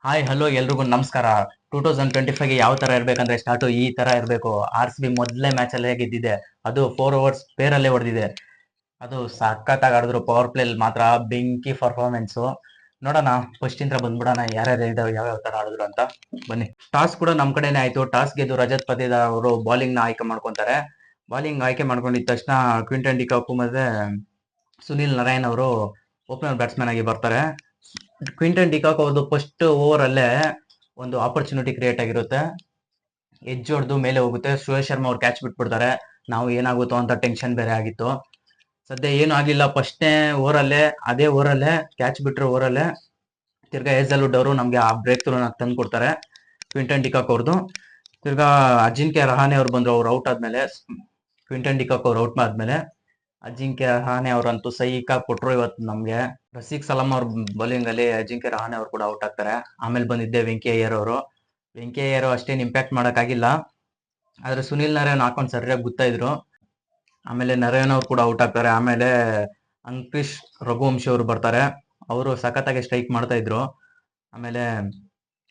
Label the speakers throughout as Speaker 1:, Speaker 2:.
Speaker 1: Hi hello ಎಲ್ರಿಗೂ ನಮಸ್ಕಾರ. 2025ಗೆ ಯಾವ ತರ ಇರ್ಬೇಕಂದ್ರೆ ಸ್ಟಾರ್ಟು ಈ ತರ ಇರಬೇಕು. ಆರ್ ಸಿ ಬಿ ಮೊದಲೇ ಮ್ಯಾಚ್ ಅಲ್ಲೇ ಗೆದ್ದಿದೆ, ಅದು 4 ಓವರ್ಸ್ ಪೇರಲ್ಲೇ ಹೊಡೆದಿದೆ. ಅದು ಸಖತ್ತಾಗಿ ಆಡಿದ್ರು. ಪವರ್ ಪ್ಲೇ ಮಾತ್ರ ಬೆಂಕಿ ಪರ್ಫಾರ್ಮೆನ್ಸ್. ನೋಡೋಣ, ಫಸ್ಟ್ ಇಂದ ಬಂದ್ಬಿಡೋಣ ಯಾರ್ಯಾರು ಇದಾವೆ, ಯಾವ್ಯಾವ ತರ ಆಡಿದ್ರು ಅಂತ. ಬನ್ನಿ. ಟಾಸ್ ಕೂಡ ನಮ್ ಕಡೆನೇ ಆಯ್ತು. ಟಾಸ್ ಗೆದ್ದು ರಜತ್ ಪತಿದಾರ್ ಅವರು ಬೌಲಿಂಗ್ ನ ಆಯ್ಕೆ ಮಾಡ್ಕೊಂತಾರೆ. ಬೌಲಿಂಗ್ ಆಯ್ಕೆ ಮಾಡ್ಕೊಂಡಿದ ತಕ್ಷಣ ಕ್ವಿಂಟನ್ ಡಿಕಾಕು ಮತ್ತೆ ಸುನಿಲ್ ನಾರಾಯಣ್ ಅವರು ಓಪನರ್ ಬ್ಯಾಟ್ಸ್ಮನ್ ಆಗಿ ಬರ್ತಾರೆ. ಕ್ವಿಂಟನ್ ಡಿಕಾಕ್ ಅವ್ರದ್ದು ಫಸ್ಟ್ ಓವರ್ ಅಲ್ಲೇ ಒಂದು ಆಪರ್ಚುನಿಟಿ ಕ್ರಿಯೇಟ್ ಆಗಿರುತ್ತೆ. ಎಡ್ಜ್ ಹೊಡೆದು ಮೇಲೆ ಹೋಗುತ್ತೆ. ಸುರೇಶ್ ಶರ್ಮಾ ಅವ್ರು ಕ್ಯಾಚ್ ಬಿಟ್ಬಿಡ್ತಾರೆ. ನಾವು ಏನಾಗುತ್ತೋ ಅಂತ ಟೆನ್ಷನ್ ಬೇರೆ ಆಗಿತ್ತು. ಸದ್ಯ ಏನು ಆಗಿಲ್ಲ. ಫಸ್ಟ್ನೇ ಓವರಲ್ಲೇ, ಅದೇ ಓವರಲ್ಲೇ ಕ್ಯಾಚ್ ಬಿಟ್ರೆ ಓವರಲ್ಲೇ ತಿರ್ಗಾ ಹೇಸಲ್ವುಡ್ ಅವರು ನಮ್ಗೆ ಆ ಬ್ರೇಕ್ ಥ್ರೂ ತಂದು ಕೊಡ್ತಾರೆ, ಕ್ವಿಂಟನ್ ಡಿಕಾಕ್ ಅವ್ರದ್ದು. ತಿರ್ಗಾ ಅಜಿಂಕ್ಯ ರಹಾನೆ ಅವ್ರು ಬಂದ್ರು. ಅವ್ರು ಔಟ್ ಆದ್ಮೇಲೆ, ಕ್ವಿಂಟನ್ ಡಿಕಾಕ್ ಅವ್ರು ಔಟ್ ಆದ್ಮೇಲೆ ಅಜಿಂಕ್ಯ ರಹಾನೆ ಅವ್ರಂತೂ ಸೈಕಾಗಿ ಕೊಟ್ರು ಇವತ್ತು ನಮ್ಗೆ. ರಫೀಕ್ ಸಲಾಂ ಅವ್ರ ಬೌಲಿಂಗ್ ಅಲ್ಲಿ ಅಜಿಂಕ್ಯ ರಹಾನೆ ಅವ್ರು ಕೂಡ ಔಟ್ ಆಗ್ತಾರೆ. ಆಮೇಲೆ ಬಂದಿದ್ದೆ ವೆಂಕಿ ಅಯ್ಯರ್ ಅವರು. ವೆಂಕಿ ಅಯ್ಯರ್ ಅಷ್ಟೇನು ಇಂಪ್ಯಾಕ್ಟ್ ಮಾಡಕ್ಕಾಗಿಲ್ಲ, ಆದ್ರೆ ಸುನಿಲ್ ನಾರಾಯಣ್ ಹಾಕೊಂಡು ಸರಿಯಾಗಿ ಗುತ್ತಾ ಇದ್ರು. ಆಮೇಲೆ ನಾರಾಯಣ್ ಅವ್ರು ಕೂಡ ಔಟ್ ಆಗ್ತಾರೆ. ಆಮೇಲೆ ಅಂಕರೀಶ್ ರಘುವಂಶಿ ಅವರು ಬರ್ತಾರೆ. ಅವರು ಸಖತ್ತಾಗಿ ಸ್ಟ್ರೈಕ್ ಮಾಡ್ತಾ ಇದ್ರು. ಆಮೇಲೆ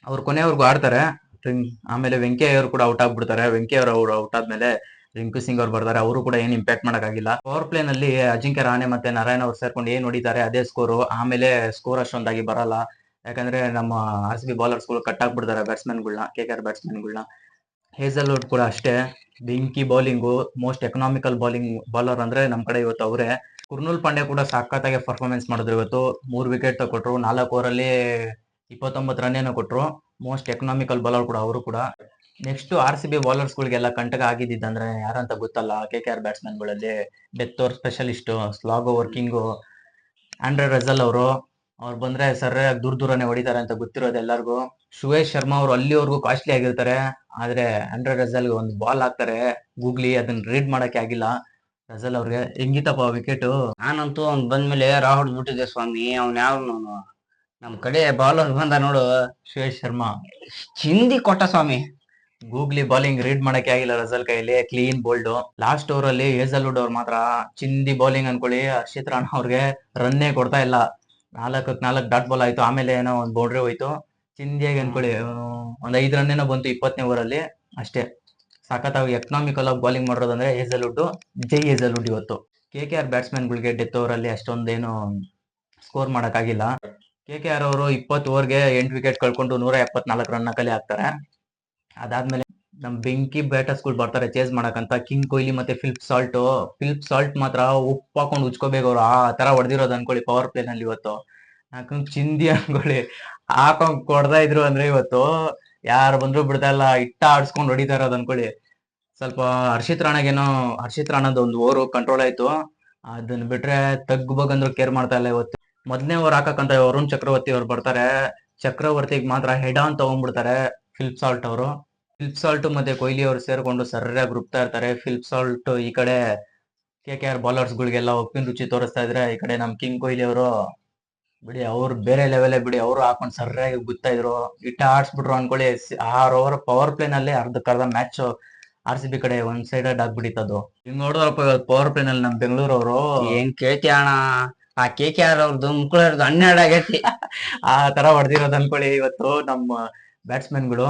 Speaker 1: ಅವ್ರು ಕೊನೆವರೆಗೂ ಆಡ್ತಾರೆ. ಆಮೇಲೆ ವೆಂಕಿ ಅಯ್ಯರ್ ಕೂಡ ಔಟ್ ಆಗ್ಬಿಡ್ತಾರೆ. ವೆಂಕಿ ಅವ್ರು ಔಟ್ ಆದ್ಮೇಲೆ ರಿಂಕು ಸಿಂಗ್ ಅವ್ರು ಬರ್ತಾರೆ. ಅವರು ಕೂಡ ಏನು ಇಂಪ್ಯಾಕ್ಟ್ ಮಾಡಕ್ಕಾಗಿಲ್ಲ. ಪವರ್ ಪ್ಲೇ ನಲ್ಲಿ ಅಜಿಂಕ್ಯ ರಹಾನೆ ಮತ್ತೆ ನಾರಾಯಣ್ ಅವ್ರು ಸೇರ್ಕೊಂಡು ಏನ್ ಹೊಡಿತಾರೆ ಅದೇ ಸ್ಕೋರು. ಆಮೇಲೆ ಸ್ಕೋರ್ ಅಷ್ಟೊಂದಾಗಿ ಬರಲ್ಲ, ಯಾಕಂದ್ರೆ ನಮ್ಮ ಆರ್ ಸಿ ಬಿ ಬೌಲರ್ಸ್ ಗಳು ಕಟ್ ಆಗ್ಬಿಡ್ತಾರೆ ಬ್ಯಾಟ್ಸ್ಮನ್ಗಳನ್ನ, KKR ಬ್ಯಾಟ್ಸ್ಮನ್ಗಳನ್ನ. ಹೇಸಲ್ವುಡ್ ಕೂಡ ಅಷ್ಟೇ, ಬೆಂಕಿ ಬೌಲಿಂಗು. ಮೋಸ್ಟ್ ಎಕನಾಮಿಕಲ್ ಬೌಲರ್ ಅಂದ್ರೆ ನಮ್ ಕಡೆ ಇವತ್ತು ಅವರೇ. ಕುರ್ನೂಲ್ ಪಾಂಡ್ಯ ಕೂಡ ಸಖತ್ತಾಗಿ ಪರ್ಫಾರ್ಮೆನ್ಸ್ ಮಾಡಿದ್ರು ಇವತ್ತು. 3 ವಿಕೆಟ್ ಕೊಟ್ರು, 4 ಓವರಲ್ಲಿ 29 ರನ್ ಏನೋ ಕೊಟ್ರು. ಮೋಸ್ಟ್ ಎಕನಾಮಿಕಲ್ ಬೌಲರ್ ಕೂಡ ಅವರು ಕೂಡ. Next R C B bowlers ಗಳಿಗೆಲ್ಲ ಕಂಟಕ ಆಗಿದ್ದಂದ್ರೆ ಯಾರಂತ ಗೊತ್ತಲ್ಲ. KKR ಬ್ಯಾಟ್ಸ್ಮನ್ ಗಳಲ್ಲಿ death over specialist, slog over king Andre Russell ಅವರು. ಅವ್ರು ಬಂದ್ರೆ ಸರಿಯಾಗಿ ದೂರನೇ ಹೊಡಿತಾರೆ ಅಂತ ಗೊತ್ತಿರೋದು ಎಲ್ಲರಿಗೂ. ಸುರೇಶ್ ಶರ್ಮಾ ಅವರು ಅಲ್ಲಿವರೆಗೂ ಕಾಸ್ಟ್ಲಿ ಆಗಿರ್ತಾರೆ, ಆದ್ರೆ ಆಂಡ್ರೆ ರಸಲ್ ಒಂದು ಬಾಲ್ ಹಾಕ್ತಾರೆ ಗೂಗ್ಲಿ, ಅದನ್ನ ರೀಡ್ ಮಾಡಕ್ಕೆ ಆಗಿಲ್ಲ ರಸಲ್ ಅವ್ರಿಗೆ. ಹೆಂಗಿತಪ್ಪ ವಿಕೆಟ್?
Speaker 2: ನಾನಂತೂ ಅವ್ನ್ ಬಂದ್ಮೇಲೆ ರಾಹುಲ್ ಬಿಟ್ಟಿದ್ದೆ ಸ್ವಾಮಿ. ಅವ್ನ್ ಯಾವ ನಮ್ ಕಡೆ ಬೌಲರ್ ಬಂದ ನೋಡು,
Speaker 1: ಸುರೇಶ್ ಶರ್ಮಾ
Speaker 2: ಚಿಂದಿ ಕೊಟ್ಟ ಸ್ವಾಮಿ.
Speaker 1: ಗೂಗ್ಲಿ ಬಾಲಿಂಗ್ ರೀಡ್ ಮಾಡಕ್ಕೆ ಆಗಿಲ್ಲ ರಸಲ್ ಕೈಯಲ್ಲಿ. Clean bold. ಲಾಸ್ಟ್ ಓವರ್ ಅಲ್ಲಿ ಹೇಸಲ್ವುಡ್ ಅವ್ರು ಮಾತ್ರ ಚಿಂದಿ ಬೌಲಿಂಗ್ ಅನ್ಕೊಳ್ಳಿ. ಹರ್ಷಿತ್ ರಾಣಾ ಅವ್ರಿಗೆ ರನ್ನೇ ಕೊಡ್ತಾ ಇಲ್ಲ. 4 ಡಾಟ್ ಬಾಲ್ ಆಯ್ತು, ಆಮೇಲೆ ಏನೋ ಒಂದು ಬೌಂಡ್ರಿ ಹೋಯ್ತು. ಚಿಂದಿಯಾಗಿ ಅನ್ಕೊಳ್ಳಿ, ಒಂದ್ 5 ರನ್ ಏನೋ ಬಂತು 20ನೇ ಓವರ್ ಅಲ್ಲಿ ಅಷ್ಟೇ. ಸಖತ್ತಾಗಿ ಎಕನಾಮಿಕಲ್ ಆಗಿ ಬೌಲಿಂಗ್ ಮಾಡೋದಂದ್ರೆ ಹೇಸಲ್ವುಡ್. ಜೈ ಹೇಸಲ್ವುಡ್ ಇವತ್ತು. KKR ಬ್ಯಾಟ್ಸ್ಮನ್ ಗಳಿಗೆ ಡೆತ್ ಓವರ್ ಅಲ್ಲಿ ಅಷ್ಟೊಂದೇನು ಸ್ಕೋರ್ ಮಾಡಕ್ಕಾಗಿಲ್ಲ. KKR ಅವರು 20 ಓವರ್ಗೆ 8 ವಿಕೆಟ್ ಕಳ್ಕೊಂಡು 174 ರನ್ ಕಲೆ ಹಾಕ್ತಾರೆ. ಅದಾದ್ಮೇಲೆ ನಮ್ ಬೆಂಕಿ ಬ್ಯಾಟರ್ಸ್ ಗಳು ಬರ್ತಾರೆ ಚೇಸ್ ಮಾಡಕಂತ. ಕಿಂಗ್ ಕೊಹ್ಲಿ ಮತ್ತೆ ಫಿಲಿಪ್ ಸಾಲ್ಟ್ ಮಾತ್ರ ಉಪ್ಪು ಹಾಕೊಂಡು ಉಚ್ಕೋಬೇಕು ಅವ್ರು. ಆ ತರ ಹೊಡೆದಿರೋದು ಅನ್ಕೊಳ್ಳಿ ಪವರ್ ಪ್ಲೇ ನಲ್ಲಿ ಇವತ್ತು. ಯಾಕಂದ್ರೆ ಚಿಂದಿ ಅನ್ಕೊಳ್ಳಿ, ಹಾಕೊಂಡ್ ಕೊಡ್ತಾ ಇದ್ರು ಅಂದ್ರೆ ಇವತ್ತು ಯಾರು ಬಂದ್ರು ಬಿಡ್ತಾ ಇಲ್ಲ, ಇಟ್ಟ ಆಡ್ಸ್ಕೊಂಡ್ ಹೊಡಿತಾ ಇರೋದು ಅನ್ಕೊಳ್ಳಿ. ಸ್ವಲ್ಪ ಹರ್ಷಿತ್ ರಾಣಾದ್ ಒಂದು ಓವರ್ ಕಂಟ್ರೋಲ್ ಆಯ್ತು. ಅದನ್ನ ಬಿಟ್ರೆ ತಗ್ಬಗಂದ್ರು ಕೇರ್ ಮಾಡ್ತಾ ಇಲ್ಲ ಇವತ್ತು. ಮೊದಲನೇ ಓವರ್ ಹಾಕಕ್ಕಂತ ವರುಣ್ ಚಕ್ರವರ್ತಿ ಅವ್ರು ಬರ್ತಾರೆ. ಚಕ್ರವರ್ತಿಗೆ ಮಾತ್ರ ಹೆಡ್ ಆನ್ ತಗೊಂಡ್ಬಿಡ್ತಾರೆ ಫಿಲಿಪ್ ಸಾಲ್ಟ್ ಮತ್ತೆ ಕೊಹ್ಲಿ ಅವರು ಸೇರ್ಕೊಂಡು ಸರಿಯಾಗಿ ರುಬ್ತಾ ಇರ್ತಾರೆ. ಫಿಲಿಪ್ ಸಾಲ್ಟ್ ಈ ಕಡೆ KKR ಬೌಲರ್ಸ್ ಗಳಿಗೆಲ್ಲ ಉಪ್ಪಿನ ರುಚಿ ತೋರಿಸ್ತಾ ಇದ್ರೆ, ಈ ಕಡೆ ನಮ್ ಕಿಂಗ್ ಕೊಹ್ಲಿ ಅವರು ಬಿಡಿ, ಅವ್ರು ಬೇರೆ ಲೆವೆಲ್ ಬಿಡಿ. ಅವರು ಹಾಕೊಂಡು ಸರಿಯಾಗಿ ಗುತ್ತಾ ಇದ್ರು, ಇಟ್ಟ ಆಡ್ಸ್ಬಿಟ್ರು ಅನ್ಕೊಳ್ಳಿ. 6 ಓವರ್ ಪವರ್ ಪ್ಲೇ ನಲ್ಲಿ ಅರ್ಧಕ್ಕರ್ಧ ಮ್ಯಾಚ್ ಆರ್ ಸಿ ಬಿ ಕಡೆ ಒನ್ ಸೈಡೆಡ್ ಆಗ್ಬಿಟ್ಟಿತ್ತು. ಹಿಂಗ್ ನೋಡಿದ್ರಪ್ಪ ಪವರ್ ಪ್ಲೇ ನಲ್ಲಿ ನಮ್ ಬೆಂಗಳೂರು ಅವರು
Speaker 2: ಏನ್ ಕೇಳ್ತಿ ಅಣ್ಣ, ಆ KKR ಅವ್ರದ್ದು ಮುಕ್ಕಳರ್ದು 12 ಆಗೈತಿ.
Speaker 1: ಆ ತರ ಹೊಡೆದಿರೋದು ಅನ್ಕೊಳ್ಳಿ ಇವತ್ತು ನಮ್ಮ ಬ್ಯಾಟ್ಸ್ಮನ್ ಗಳು.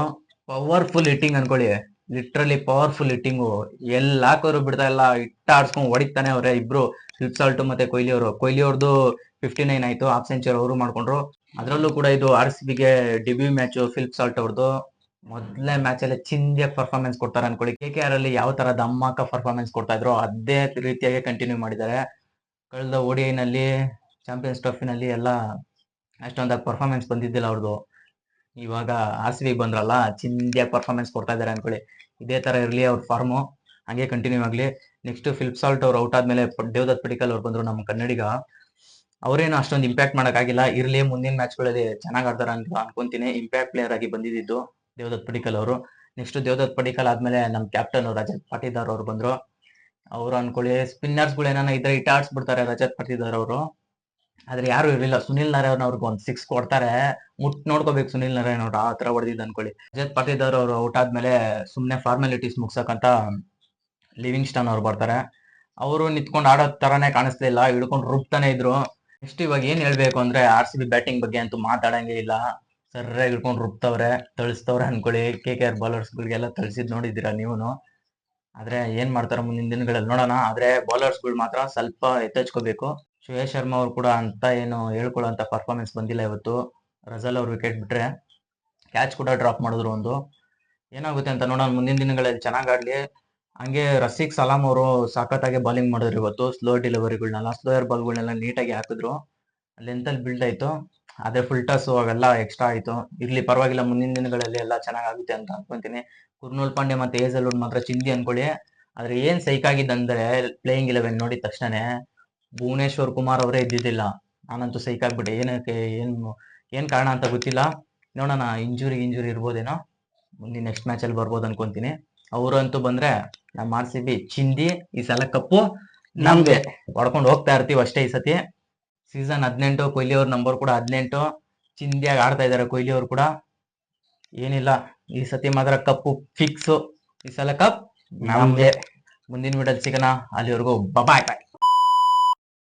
Speaker 1: ಪವರ್ಫುಲ್ ಹಿಟ್ಟಿಂಗ್ ಅನ್ಕೊಳ್ಳಿ, ಲಿಟ್ರಲಿ ಪವರ್ಫುಲ್ ಹಿಟ್ಟಿಂಗು. ಎಲ್ಲಿ ಹಾಕೋರು ಬಿಡ್ತಾ ಇಲ್ಲ, ಇಟ್ಟ ಆಡ್ಸ್ಕೊಂಡ್ ಹೊಡಿತಾನೆ ಅವ್ರೆ ಇಬ್ರು, ಫಿಲಿಪ್ ಸಾಲ್ಟ್ ಮತ್ತೆ ಕೊಹ್ಲಿ ಅವರು. ಕೊಹ್ಲಿ ಅವ್ರದ್ದು 59 ಆಯ್ತು, ಹಾಫ್ ಸೆಂಚುರಿ ಅವರು ಮಾಡ್ಕೊಂಡ್ರು. ಅದ್ರಲ್ಲೂ ಕೂಡ ಇದು ಆರ್ ಸಿ ಬಿಗೆ ಡೆಬ್ಯೂ ಮ್ಯಾಚ್ ಫಿಲಿಪ್ ಸಾಲ್ಟ್ ಅವ್ರದ್ದು. ಮೊದಲನೇ ಮ್ಯಾಚ್ ಅಲ್ಲಿ ಚಿಂದಿಯಾಗಿ ಪರ್ಫಾರ್ಮೆನ್ಸ್ ಕೊಡ್ತಾರೆ ಅನ್ಕೊಳ್ಳಿ. KKR ಅಲ್ಲಿ ಯಾವ ತರ ದಮ್ಮಕ ಪರ್ಫಾರ್ಮೆನ್ಸ್ ಕೊಡ್ತಾ ಇದ್ರು ಅದೇ ರೀತಿಯಾಗಿ ಕಂಟಿನ್ಯೂ ಮಾಡಿದ್ದಾರೆ. ಕಳೆದ ODI ನಲ್ಲಿ, ಚಾಂಪಿಯನ್ಸ್ ಟ್ರೋಫಿನಲ್ಲಿ ಎಲ್ಲ ಅಷ್ಟೊಂದಾಗಿ ಪರ್ಫಾರ್ಮೆನ್ಸ್ ಬಂದಿದ್ದಿಲ್ಲ ಅವ್ರದ್ದು. ಇವಾಗ ಆರ್ ಸಿ ಬಿ ಬಂದ್ರಲ್ಲ, ಚಿಂದಿಯಾಗಿ ಪರ್ಫಾರ್ಮೆನ್ಸ್ ಕೊಡ್ತಾ ಇದಾರೆ ಅನ್ಕೊಳ್ಳಿ. ಇದೇ ತರ ಇರ್ಲಿ ಅವ್ರ ಫಾರ್ಮು, ಹಂಗೆ ಕಂಟಿನ್ಯೂ ಆಗ್ಲಿ. ನೆಕ್ಸ್ಟ್ ಫಿಲಿಪ್ ಸಾಲ್ಟ್ ಅವ್ರು ಔಟ್ ಆದ್ಮೇಲೆ ದೇವದತ್ ಪಡಿಕ್ಕಲ್ ಅವ್ರು ಬಂದ್ರು, ನಮ್ಮ ಕನ್ನಡಿಗ. ಅವ್ರೇನು ಅಷ್ಟೊಂದು ಇಂಪ್ಯಾಕ್ಟ್ ಮಾಡಕ್ಕಾಗಿಲ್ಲ. ಇರ್ಲಿ, ಮುಂದಿನ ಮ್ಯಾಚ್ಗಳಲ್ಲಿ ಚೆನ್ನಾಗ್ ಆಡ್ತಾರ ಅಂತ ಅನ್ಕೊಂತೀನಿ. ಇಂಪ್ಯಾಕ್ಟ್ ಪ್ಲೇಯರ್ ಆಗಿ ಬಂದಿದ್ದು ದೇವದತ್ ಪಡಿಕ್ಕಲ್ ಅವರು. ನೆಕ್ಸ್ಟ್ ದೇವದತ್ ಪಡಿಕ್ಕಲ್ ಆದ್ಮೇಲೆ ನಮ್ ಕ್ಯಾಪ್ಟನ್ ರಜತ್ ಪಾಟಿದಾರ್ ಅವ್ರು ಬಂದ್ರು. ಅವ್ರು ಅನ್ಕೊಳ್ಳಿ ಸ್ಪಿನ್ನರ್ಸ್ ಗಳು ಏನಾನ ಇದ್ರೆ ಇಟ್ಟ ಆಡ್ಸ್ಬಿಡ್ತಾರೆ ರಜತ್ ಪಾಟಿದಾರ್ ಅವರು. ಆದ್ರೆ ಯಾರು ಇರಲಿಲ್ಲ. ಸುನಿಲ್ ನಾರಾಯಣ್ ಅವ್ರಿಗೆ ಒಂದು 6 ಕೊಡ್ತಾರೆ, ನೋಡ್ಕೋಬೇಕು ಸುನಿಲ್ ನಾರಾಯಣ್ ಅವ್ರು ಆ ತರ ಹೊಡೆದಿದ್ದು ಅನ್ಕೊಳ್ಳಿ. ರಜತ್ ಪಾಟಿದಾರ್ ಅವರು ಔಟ್ ಆದ್ಮೇಲೆ ಸುಮ್ನೆ ಫಾರ್ಮಾಲಿಟೀಸ್ ಮುಗ್ಸಕ್ಕಂತ ಲಿವಿಂಗ್ ಸ್ಟನ್ ಅವ್ರು ಬರ್ತಾರೆ. ಅವರು ನಿಂತ್ಕೊಂಡು ಆಡೋ ತರಾನೇ ಕಾಣಿಸ್ಲಿಲ್ಲ, ಹಿಡ್ಕೊಂಡು ರುಬ್ತಾನೆ ಇದ್ರು. ನೆಕ್ಸ್ಟ್ ಇವಾಗ ಏನ್ ಹೇಳ್ಬೇಕು ಅಂದ್ರೆ ಆರ್ ಸಿ ಬಿ ಬ್ಯಾಟಿಂಗ್ ಬಗ್ಗೆ ಅಂತೂ ಮಾತಾಡಂಗೆ ಇಲ್ಲ. ಸರ್ರಾಗಿ ಹಿಡ್ಕೊಂಡು ರುಬ್ತವ್ರೆ, ತಳಿಸ್ತವ್ರೆ ಅನ್ಕೊಳ್ಳಿ. KKR ಬೌಲರ್ಸ್ಗಳಿಗೆಲ್ಲ ತಳಿಸಿದ್ ನೋಡಿದ್ದೀರಾ ನೀವುನು. ಆದ್ರೆ ಏನ್ ಮಾಡ್ತಾರೋ ಮುಂದಿನ ದಿನಗಳಲ್ಲಿ ನೋಡೋಣ. ಆದ್ರೆ ಬೌಲರ್ಸ್ಗಳು ಮಾತ್ರ ಸ್ವಲ್ಪ ಎಚ್ಚೆತ್ಕೋಬೇಕು. ಶ್ರೇಯಸ್ ಶರ್ಮಾ ಅವ್ರು ಕೂಡ ಅಂತ ಏನು ಹೇಳ್ಕೊಳ್ಳೋಂತ ಪರ್ಫಾರ್ಮೆನ್ಸ್ ಬಂದಿಲ್ಲ ಇವತ್ತು. ರಜಲ್ ಅವ್ರು ವಿಕೆಟ್ ಬಿಟ್ರೆ ಕ್ಯಾಚ್ ಕೂಡ ಡ್ರಾಪ್ ಮಾಡಿದ್ರು ಒಂದು. ಏನಾಗುತ್ತೆ ಅಂತ ನೋಡೋಣ ಮುಂದಿನ ದಿನಗಳಲ್ಲಿ. ಚೆನ್ನಾಗ್ ಆಡ್ಲಿ. ಹಂಗೆ ರಫೀಕ್ ಸಲಾಂ ಅವರು ಸಖತ್ತಾಗಿ ಬೌಲಿಂಗ್ ಮಾಡಿದ್ರು ಇವತ್ತು. ಸ್ಲೋ ಡೆಲಿವರಿಗಳನ್ನೆಲ್ಲ, ಸ್ಲೋಯರ್ ಬಾಲ್ಗಳನ್ನೆಲ್ಲ ನೀಟಾಗಿ ಹಾಕಿದ್ರು. ಲೆಂತ್ ಅಲ್ಲಿ ಬಿಲ್ಡ್ ಆಯ್ತು. ಅದೇ ಫುಲ್ ಟಾಸ್ ಅವೆಲ್ಲ ಎಕ್ಸ್ಟ್ರಾ ಆಯ್ತು. ಇರ್ಲಿ ಪರವಾಗಿಲ್ಲ, ಮುಂದಿನ ದಿನಗಳಲ್ಲಿ ಎಲ್ಲ ಚೆನ್ನಾಗಾಗುತ್ತೆ ಅಂತ ಅನ್ಕೊಂತೀನಿ. ಕುರ್ನೂಲ್ ಪಾಂಡ್ಯ ಮತ್ತೆ ಏಜಲ್ವುಡ್ ಮಾತ್ರ ಚಿಂದಿ ಅನ್ಕೊಳ್ಳಿ. ಆದ್ರೆ ಏನ್ ಸೈಕ್ ಆಗಿದ್ದಂದ್ರೆ ಪ್ಲೇಯಿಂಗ್ 11 ನೋಡಿದ ತಕ್ಷಣನೇ ಭುವನೇಶ್ವರ್ ಕುಮಾರ್ ಅವರೇ ಇದ್ದಿದ್ದಿಲ್ಲ. ನಾನಂತೂ ಸೈಕ್ ಆಗ್ಬಿಟ್ಟೆ. ಏನಕ್ಕೆ ಏನ್ ಕಾರಣ ಅಂತ ಗೊತ್ತಿಲ್ಲ. ನೋಡೋಣ, ಇಂಜುರಿ ಇರ್ಬೋದೇನೋ. ಮುಂದಿನ ನೆಕ್ಸ್ಟ್ ಮ್ಯಾಚ್ ಅಲ್ಲಿ ಬರ್ಬೋದು ಅನ್ಕೊಂತೀನಿ. ಅವರಂತೂ ಬಂದ್ರೆ ನಮ್ಮ RCB ಚಿಂದಿ. ಈ ಸಲ ಕಪ್ಪು ನಮ್ಗೆ ಹೊಡ್ಕೊಂಡು ಹೋಗ್ತಾ ಇರ್ತೀವಿ ಅಷ್ಟೇ. ಈ ಸತಿ ಸೀಸನ್ 18, ಕೊಹ್ಲಿ ಅವ್ರ ನಂಬರ್ ಕೂಡ 18. ಚಿಂದಿಯಾಗಿ ಆಡ್ತಾ ಇದಾರೆ ಕೊಹ್ಲಿ ಅವ್ರು ಕೂಡ. ಏನಿಲ್ಲ, ಈ ಸತಿ ಮಾತ್ರ ಕಪ್ಪು ಫಿಕ್ಸ್. ಈ ಸಲ ಕಪ್ ನಮ್ಗೆ. ಮುಂದಿನ ವಿಡಿಯೋದಲ್ಲಿ ಸಿಗೋಣ. ಅಲ್ಲಿವರೆಗೂ ಬಾಯ್ ಬಾಯ್.